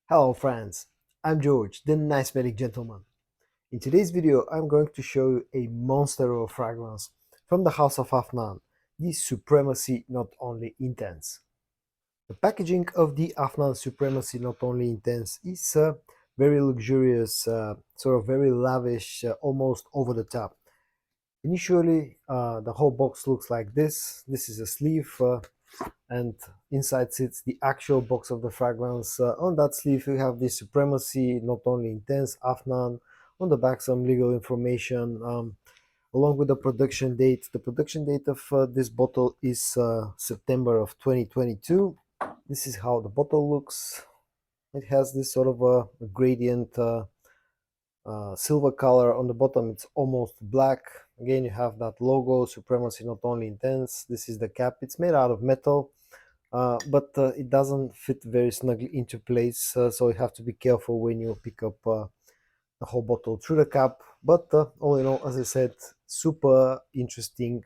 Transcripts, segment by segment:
Hello friends, I'm George, the nice medic gentleman. In today's video, I'm going to show you a monster of a fragrance from the house of Afnan, the Supremacy Not Only Intense. The packaging of the Afnan Supremacy Not Only Intense is very luxurious, sort of very lavish, almost over the top. Initially, the whole box looks like this. This is a sleeve, and inside sits the actual box of the fragrance. On that sleeve, you have the Supremacy Not Only Intense Afnan. On the back, some legal information, along with the production date. The production date of this bottle is September of 2022. This is how the bottle looks. It has this sort of a gradient silver color. On the bottom it's almost black. Again, you have that logo, Supremacy Not Only Intense. This is the cap. It's made out of metal, but it doesn't fit very snugly into place, so you have to be careful when you pick up the whole bottle through the cap. But all in all, as I said, super interesting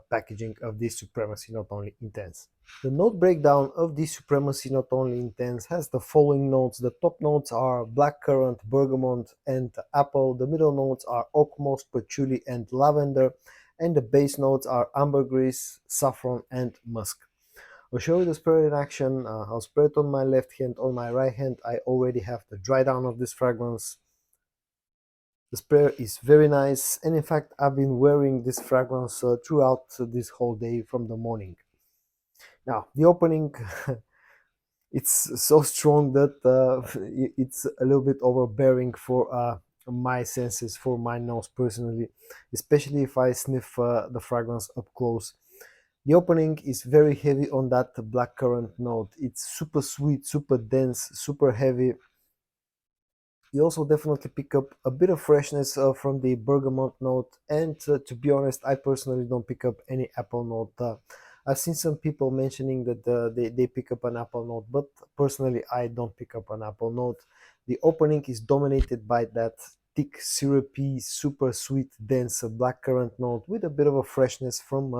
packaging of this Supremacy Not Only Intense. The note breakdown of this Supremacy Not Only Intense has the following notes. The top notes are blackcurrant, bergamot, and apple. The middle notes are oak moss, patchouli, and lavender. And the base notes are ambergris, saffron, and musk. I'll show you the spray in action. I'll spray it on my left hand. On my right hand, I already have the dry down of this fragrance. The sprayer is very nice, and in fact I've been wearing this fragrance throughout this whole day from the morning. Now the opening, it's so strong that it's a little bit overbearing for my senses, for my nose personally, especially if I sniff the fragrance up close. The opening is very heavy on that blackcurrant note. It's super sweet, super dense, super heavy. You also definitely pick up a bit of freshness from the bergamot note, and to be honest, I personally don't pick up any apple note. I've seen some people mentioning that they pick up an apple note, but personally I don't pick up an apple note. The opening is dominated by that thick, syrupy, super sweet, dense blackcurrant note with a bit of a freshness from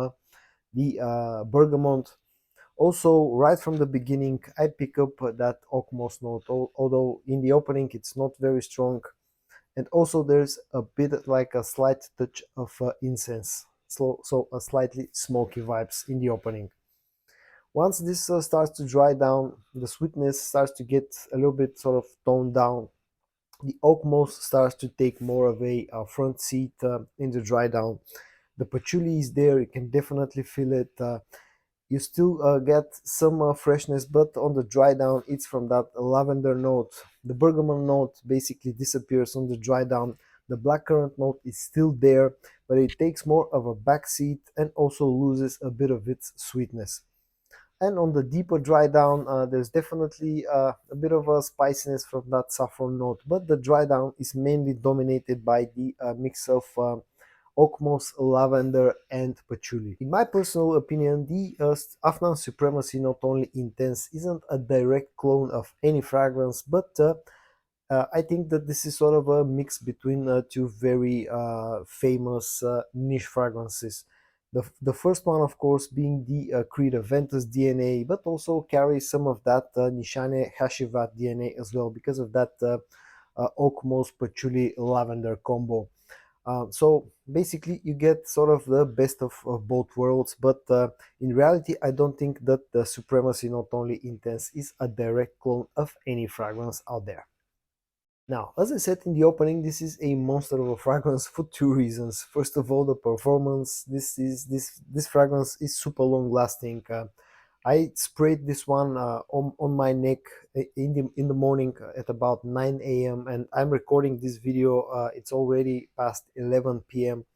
the bergamot. Also, right from the beginning, I pick up that oak moss note, although in the opening it's not very strong. And also there's a bit like a slight touch of incense, so a slightly smoky vibes in the opening. Once this starts to dry down, the sweetness starts to get a little bit sort of toned down. The oak moss starts to take more of a front seat in the dry down. The patchouli is there, you can definitely feel it. You still get some freshness, but on the dry down it's from that lavender note. The bergamot note basically disappears on the dry down. The blackcurrant note is still there, but it takes more of a backseat and also loses a bit of its sweetness. And on the deeper dry down, there's definitely a bit of a spiciness from that saffron note, but the dry down is mainly dominated by the mix of oak moss, lavender, and patchouli. In my personal opinion, the Afnan Supremacy Not Only Intense isn't a direct clone of any fragrance, but I think that this is sort of a mix between two very famous niche fragrances. The first one, of course, being the Creed Aventus DNA, but also carries some of that Nishane Hashivat DNA as well because of that oak moss patchouli lavender combo. So basically, you get sort of the best of both worlds, but in reality, I don't think that the Supremacy Not Only Intense is a direct clone of any fragrance out there. Now, as I said in the opening, this is a monster of a fragrance for two reasons. First of all, the performance. This fragrance is super long lasting. I sprayed this one on my neck in the morning at about 9 a.m. and I'm recording this video. It's already past 11 p.m.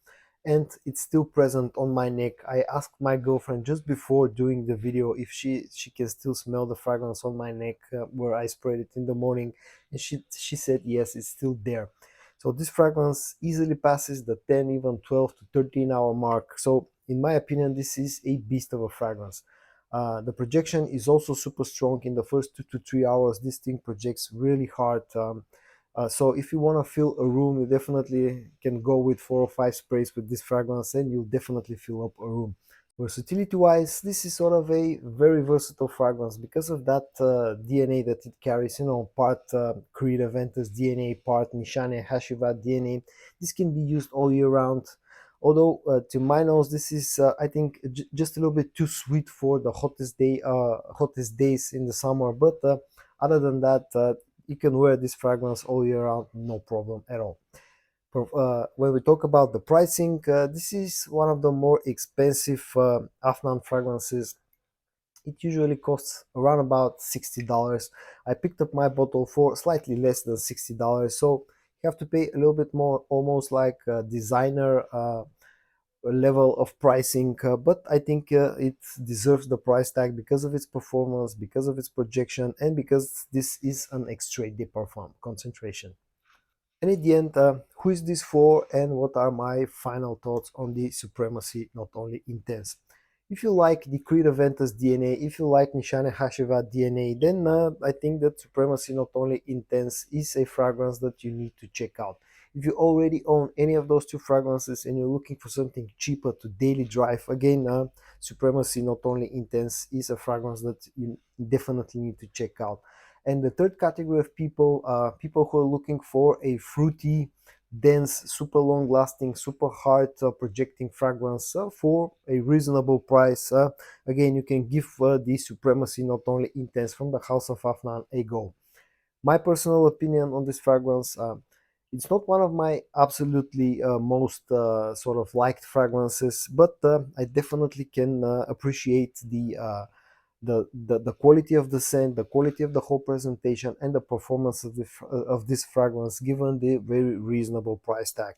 and it's still present on my neck. I asked my girlfriend just before doing the video if she can still smell the fragrance on my neck where I sprayed it in the morning, and she said yes, it's still there. So this fragrance easily passes the 10, even 12 to 13 hour mark. So in my opinion, this is a beast of a fragrance. The projection is also super strong. In the first 2 to 3 hours, this thing projects really hard. So if you want to fill a room, you definitely can go with 4 or 5 sprays with this fragrance and you'll definitely fill up a room. Versatility wise, this is sort of a very versatile fragrance because of that DNA that it carries, part Creed Aventus DNA, part Nishane Hashivat DNA. This can be used all year round. Although to my nose, this is I think just a little bit too sweet for the hottest days in the summer. But other than that, you can wear this fragrance all year round, no problem at all. When we talk about the pricing, this is one of the more expensive Afnan fragrances. It usually costs around about $60. I picked up my bottle for slightly less than $60, so you have to pay a little bit more, almost like a designer level of pricing, but I think it deserves the price tag because of its performance, because of its projection, and because this is an extrait de parfum concentration. And at the end, who is this for and what are my final thoughts on the Supremacy Not Only Intense? If you like the Creed Aventus DNA, if you like Nishane Hashivat DNA, then I think that Supremacy Not Only Intense is a fragrance that you need to check out. If you already own any of those two fragrances and you're looking for something cheaper to daily drive, again, Supremacy Not Only Intense is a fragrance that you definitely need to check out. And the third category of people, people who are looking for a fruity, dense, super long lasting, super hard projecting fragrance for a reasonable price. Again, you can give the Supremacy Not Only Intense from the House of Afnan a go. My personal opinion on this fragrance, it's not one of my absolutely most sort of liked fragrances, but I definitely can appreciate the quality of the scent, the quality of the whole presentation, and the performance of this fragrance given the very reasonable price tag.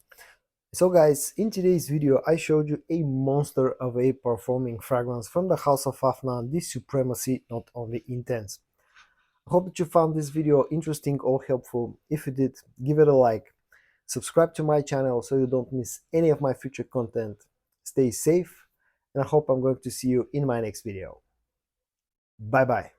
So guys, in today's video I showed you a monster of a performing fragrance from the House of Afnan, the Supremacy Not Only Intense. I hope that you found this video interesting or helpful. If you did, give it a like, subscribe to my channel so you don't miss any of my future content. Stay safe, and I hope I'm going to see you in my next video. Bye bye.